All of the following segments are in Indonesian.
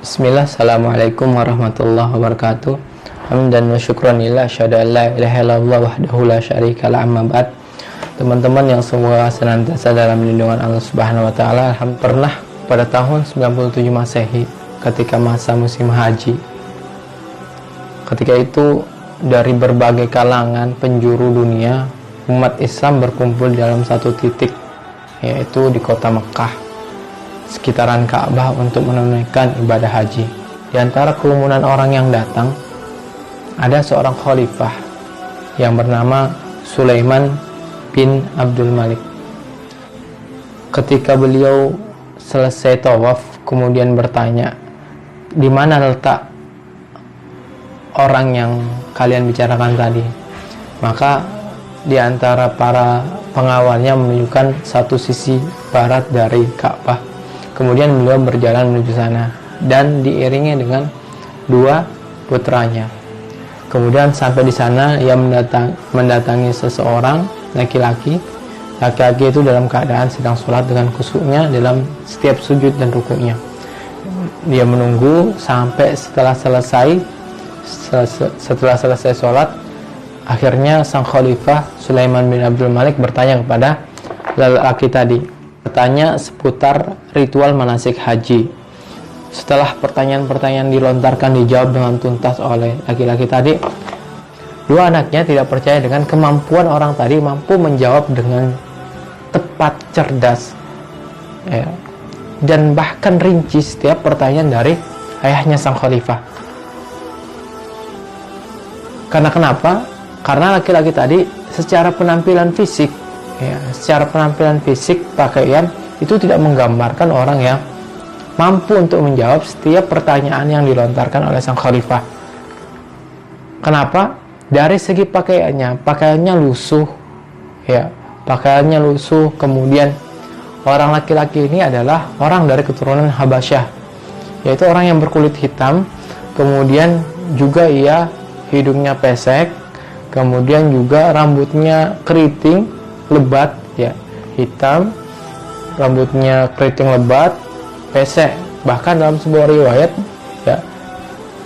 Bismillah, assalamualaikum warahmatullahi wabarakatuh. Hamdan wa syukran lillah, asyhadu an la ilaha illallah wahdahu la syarika lah, amma ba'd. Teman-teman yang semoga senantiasa dalam lindungan Allah Subhanahu wa taala, pernah pada tahun 97 Masehi ketika masa musim haji. Ketika itu dari berbagai kalangan penjuru dunia, umat Islam berkumpul dalam satu titik, yaitu di kota Mekah, sekitaran Ka'bah untuk menunaikan ibadah haji. Di antara kerumunan orang yang datang, ada seorang khalifah yang bernama Sulaiman bin Abdul Malik. Ketika beliau selesai tawaf, kemudian bertanya, di mana letak orang yang kalian bicarakan tadi? Maka di antara para pengawalnya menunjukkan satu sisi barat dari Ka'bah. Kemudian beliau berjalan menuju sana dan diiringi dengan dua putranya. Kemudian sampai di sana ia mendatangi seseorang laki-laki. Laki-laki itu dalam keadaan sedang sholat dengan khusyuknya dalam setiap sujud dan rukuknya. Dia menunggu sampai setelah selesai sholat. Akhirnya sang khalifah Sulaiman bin Abdul Malik bertanya kepada laki-laki tadi, bertanya seputar ritual manasik haji. Setelah pertanyaan-pertanyaan dilontarkan dijawab dengan tuntas oleh laki-laki tadi, dua anaknya tidak percaya dengan kemampuan orang tadi mampu menjawab dengan tepat, cerdas, dan bahkan rinci setiap pertanyaan dari ayahnya sang khalifah. Karena kenapa? Karena laki-laki tadi secara penampilan fisik, pakaian itu tidak menggambarkan orang yang mampu untuk menjawab setiap pertanyaan yang dilontarkan oleh sang khalifah. Kenapa? Dari segi pakaiannya lusuh, pakaiannya lusuh. Kemudian orang laki-laki ini adalah orang dari keturunan Habasyah, yaitu orang yang berkulit hitam. Kemudian juga ia hidungnya pesek, kemudian juga rambutnya keriting lebat, hitam, rambutnya keriting lebat, pesek. Bahkan dalam sebuah riwayat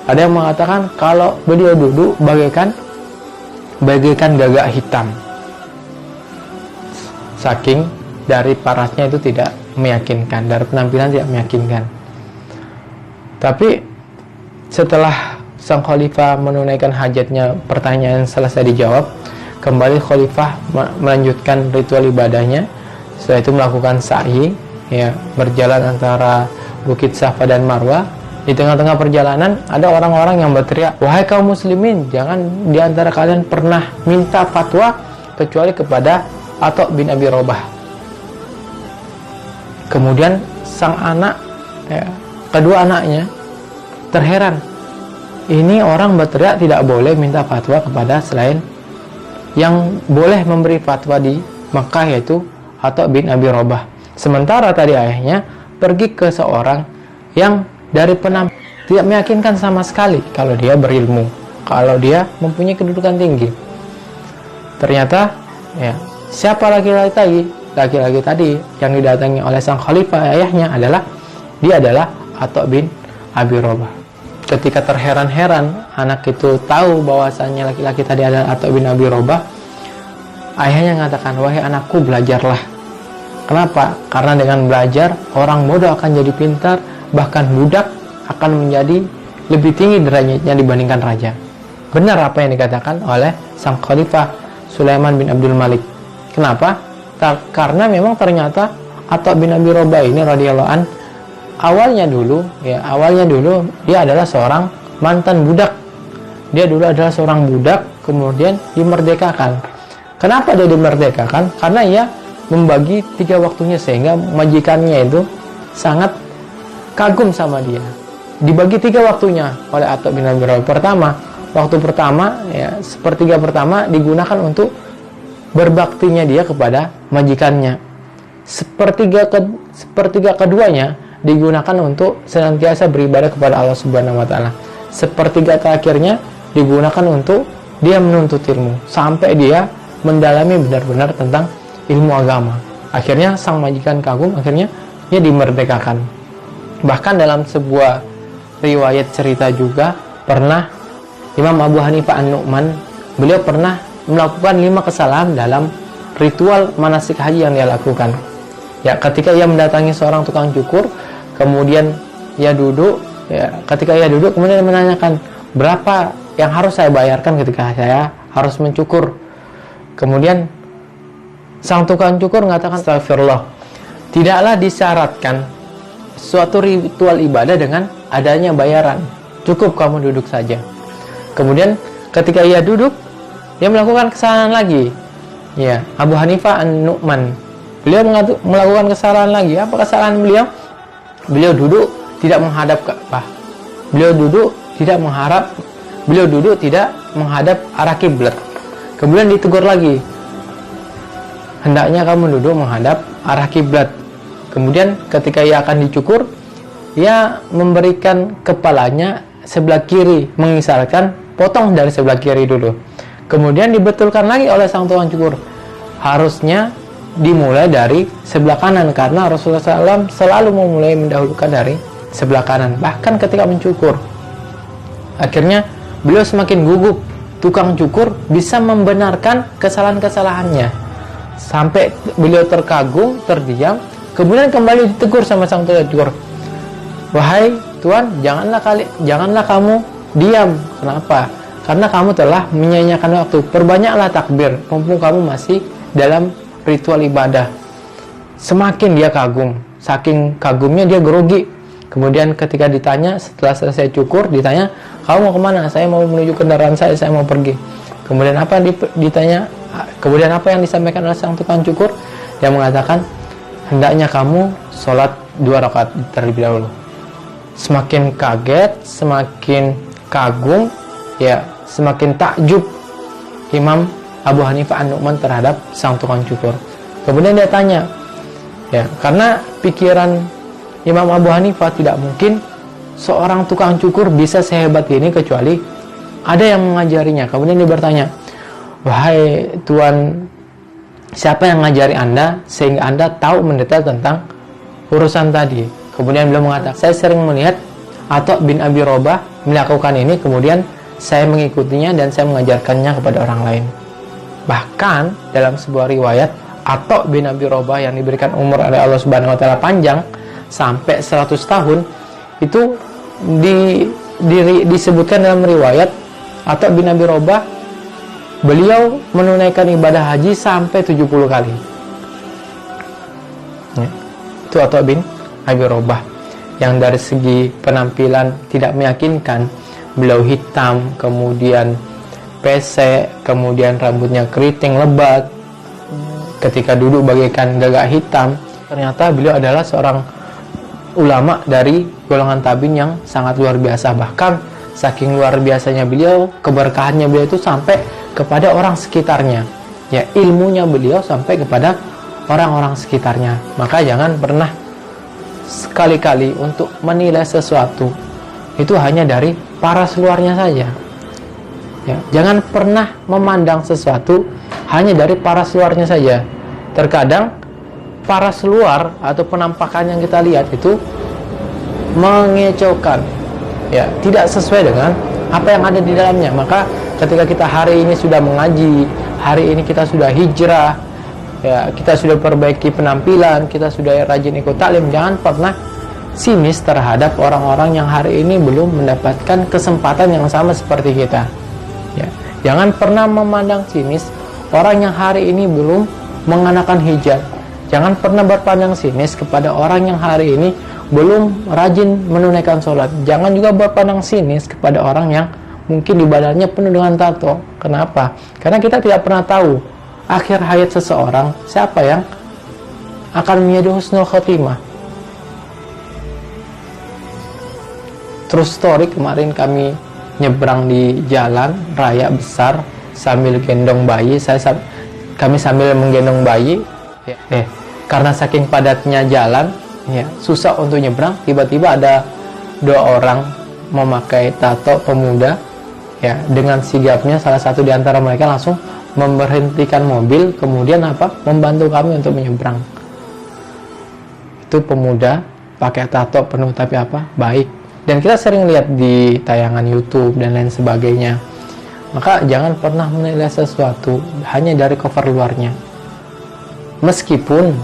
ada yang mengatakan kalau beliau duduk bagaikan gagak hitam. Saking dari parasnya itu tidak meyakinkan, dari penampilan tidak meyakinkan. Tapi setelah sang khalifah menunaikan hajatnya, pertanyaan selesai dijawab, kembali khalifah melanjutkan ritual ibadahnya. Setelah itu melakukan sa'i, berjalan antara Bukit Safa dan Marwah. Di tengah-tengah perjalanan ada orang-orang yang berteriak, wahai kaum muslimin, jangan di antara kalian pernah minta fatwa kecuali kepada Atha bin Abi Robah. Kemudian sang anak, kedua anaknya terheran, ini orang berteriak tidak boleh minta fatwa kepada selain yang boleh memberi fatwa di Makkah, yaitu Atha bin Abi Robah. Sementara tadi ayahnya pergi ke seorang yang dari penampilan tidak meyakinkan sama sekali kalau dia berilmu, kalau dia mempunyai kedudukan tinggi. Ternyata siapa laki-laki tadi yang didatangi oleh sang khalifah ayahnya dia adalah Atha bin Abi Robah. Ketika terheran-heran anak itu tahu bahwasannya laki-laki tadi adalah Atha bin Abi Robah, ayahnya mengatakan, wahai anakku, belajarlah. Kenapa? Karena dengan belajar, orang bodoh akan jadi pintar, bahkan budak akan menjadi lebih tinggi derajatnya dibandingkan raja. Benar apa yang dikatakan oleh sang khalifah Sulaiman bin Abdul Malik. Kenapa? Karena memang ternyata Atha bin Abi Robah ini radhiyallahu an, awalnya dulu dia adalah seorang mantan budak. Dia dulu adalah seorang budak, kemudian dimerdekakan. Kenapa dia dimerdekakan? Karena ia membagi 3 waktunya, sehingga majikannya itu sangat kagum sama dia. Dibagi 3 waktunya oleh Atha bin Abi Robah. Waktu pertama, sepertiga pertama digunakan untuk berbaktinya dia kepada majikannya. Sepertiga keduanya digunakan untuk senantiasa beribadah kepada Allah Subhanahu wa taala. Sepertiga terakhirnya digunakan untuk dia menuntut ilmu sampai dia mendalami benar-benar tentang ilmu agama. Akhirnya sang majikan kagum, akhirnya dia dimerdekakan. Bahkan dalam sebuah riwayat cerita juga pernah Imam Abu Hanifah An-Nu'man, beliau pernah melakukan 5 kesalahan dalam ritual manasik haji yang dia lakukan. Ya, ketika ia mendatangi seorang tukang cukur, kemudian ia duduk, ya, ketika ia duduk kemudian menanyakan, berapa yang harus saya bayarkan ketika saya harus mencukur? Kemudian sang tukang cukur mengatakan, astagfirullah, tidaklah disyaratkan suatu ritual ibadah dengan adanya bayaran, cukup kamu duduk saja. Kemudian ketika ia duduk, dia melakukan kesalahan lagi. Ya, Abu Hanifah An-Nu'man, beliau melakukan kesalahan lagi. Apa kesalahan beliau? Beliau duduk tidak menghadap Ka'bah. Beliau duduk tidak menghadap arah kiblat. Kemudian ditegur lagi, hendaknya kamu duduk menghadap arah kiblat. Kemudian ketika ia akan dicukur, ia memberikan kepalanya sebelah kiri, mengisyaratkan potong dari sebelah kiri dulu. Kemudian dibetulkan lagi oleh sang tukang cukur, harusnya dimulai dari sebelah kanan, karena Rasulullah SAW selalu memulai mendahulukan dari sebelah kanan, bahkan ketika mencukur. Akhirnya beliau semakin gugup, tukang cukur bisa membenarkan kesalahan-kesalahannya, sampai beliau terkagum, terdiam. Kemudian kembali ditegur sama sang tukang cukur, wahai tuan, janganlah kamu diam. Kenapa? Karena kamu telah menyia-nyiakan waktu. Perbanyaklah takbir mumpung kamu masih dalam ritual ibadah. Semakin dia kagum, saking kagumnya dia grogi. Kemudian ketika ditanya, setelah selesai cukur, ditanya, kamu mau kemana? Saya mau menuju kendaraan saya mau pergi. Kemudian apa ditanya? Kemudian apa yang disampaikan oleh sang tukang cukur? Dia mengatakan, hendaknya kamu sholat 2 rakaat terlebih dahulu. Semakin kaget, semakin kagum, ya, semakin takjub Imam Abu Hanifah An-Nu'man terhadap sang tukang cukur. Kemudian dia tanya, ya, karena pikiran Imam Abu Hanifah tidak mungkin seorang tukang cukur bisa sehebat ini kecuali ada yang mengajarinya. Kemudian dia bertanya, wahai tuan, siapa yang mengajari Anda sehingga Anda tahu mendetail tentang urusan tadi? Kemudian beliau mengatakan, saya sering melihat Atha bin Abi Robah melakukan ini, kemudian saya mengikutinya dan saya mengajarkannya kepada orang lain. Bahkan dalam sebuah riwayat, Atha bin Abi Robah yang diberikan umur oleh Allah Subhanahu wa taala panjang sampai 100 tahun, itu disebutkan dalam riwayat Atha bin Abi Robah, beliau menunaikan ibadah haji sampai 70 kali. Ya, itu Atha bin Abi Robah, yang dari segi penampilan tidak meyakinkan. Beliau hitam, kemudian pesek, kemudian rambutnya keriting lebat, ketika duduk bagaikan gagak hitam. Ternyata beliau adalah seorang ulama dari golongan tabi'in yang sangat luar biasa. Bahkan saking luar biasanya beliau, keberkahannya beliau itu sampai kepada orang sekitarnya. Ya, ilmunya beliau sampai kepada orang-orang sekitarnya. Maka jangan pernah sekali-kali untuk menilai sesuatu itu hanya dari paras luarnya saja. Ya, jangan pernah memandang sesuatu hanya dari paras luarnya saja. Terkadang paras luar atau penampakan yang kita lihat itu mengecaukan, ya, tidak sesuai dengan apa yang ada di dalamnya. Maka ketika kita hari ini sudah mengaji, hari ini kita sudah hijrah, ya, kita sudah perbaiki penampilan, kita sudah rajin ikut taklim, jangan pernah sinis terhadap orang-orang yang hari ini belum mendapatkan kesempatan yang sama seperti kita. Ya, jangan pernah memandang sinis orang yang hari ini belum mengenakan hijab. Jangan pernah berpandang sinis kepada orang yang hari ini belum rajin menunaikan sholat. Jangan juga berpandang sinis kepada orang yang mungkin di badannya penuh dengan tato. Kenapa? Karena kita tidak pernah tahu akhir hayat seseorang siapa yang akan menjadi husnul khotimah. True story, kemarin kami nyebrang di jalan raya besar sambil gendong bayi. Kami sambil menggendong bayi. Karena saking padatnya jalan, ya, susah untuk nyebrang. Tiba-tiba ada 2 orang memakai tato pemuda. Ya, dengan sigapnya salah satu di antara mereka langsung memberhentikan mobil, kemudian membantu kami untuk menyeberang. Itu pemuda pakai tato penuh tapi baik. Dan kita sering lihat di tayangan YouTube dan lain sebagainya. Maka jangan pernah menilai sesuatu hanya dari cover luarnya. Meskipun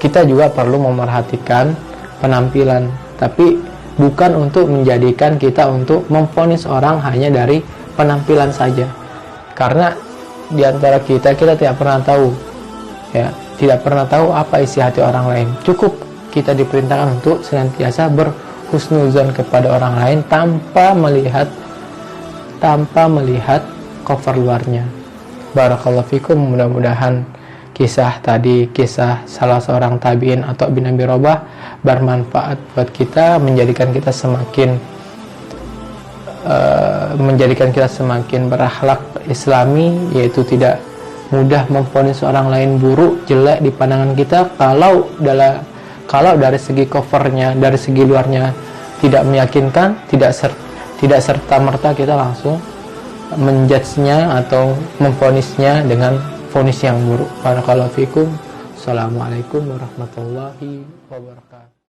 kita juga perlu memerhatikan penampilan, tapi bukan untuk menjadikan kita untuk memvonis orang hanya dari penampilan saja. Karena di antara kita tidak pernah tahu, ya, tidak pernah tahu apa isi hati orang lain. Cukup kita diperintahkan untuk senantiasa berhusnuzon kepada orang lain tanpa melihat cover luarnya. Barakallahu fikum. Mudah-mudahan kisah salah seorang tabi'in atau bin Abi Rabah bermanfaat buat kita, menjadikan kita semakin berakhlak islami, yaitu tidak mudah memvonis orang lain buruk, jelek di pandangan kita kalau dari segi covernya, dari segi luarnya tidak meyakinkan, tidak serta-merta kita langsung menjudge-nya atau memvonisnya dengan vonis yang buruk. Barakallahu fikum. Assalamualaikum warahmatullahi wabarakatuh.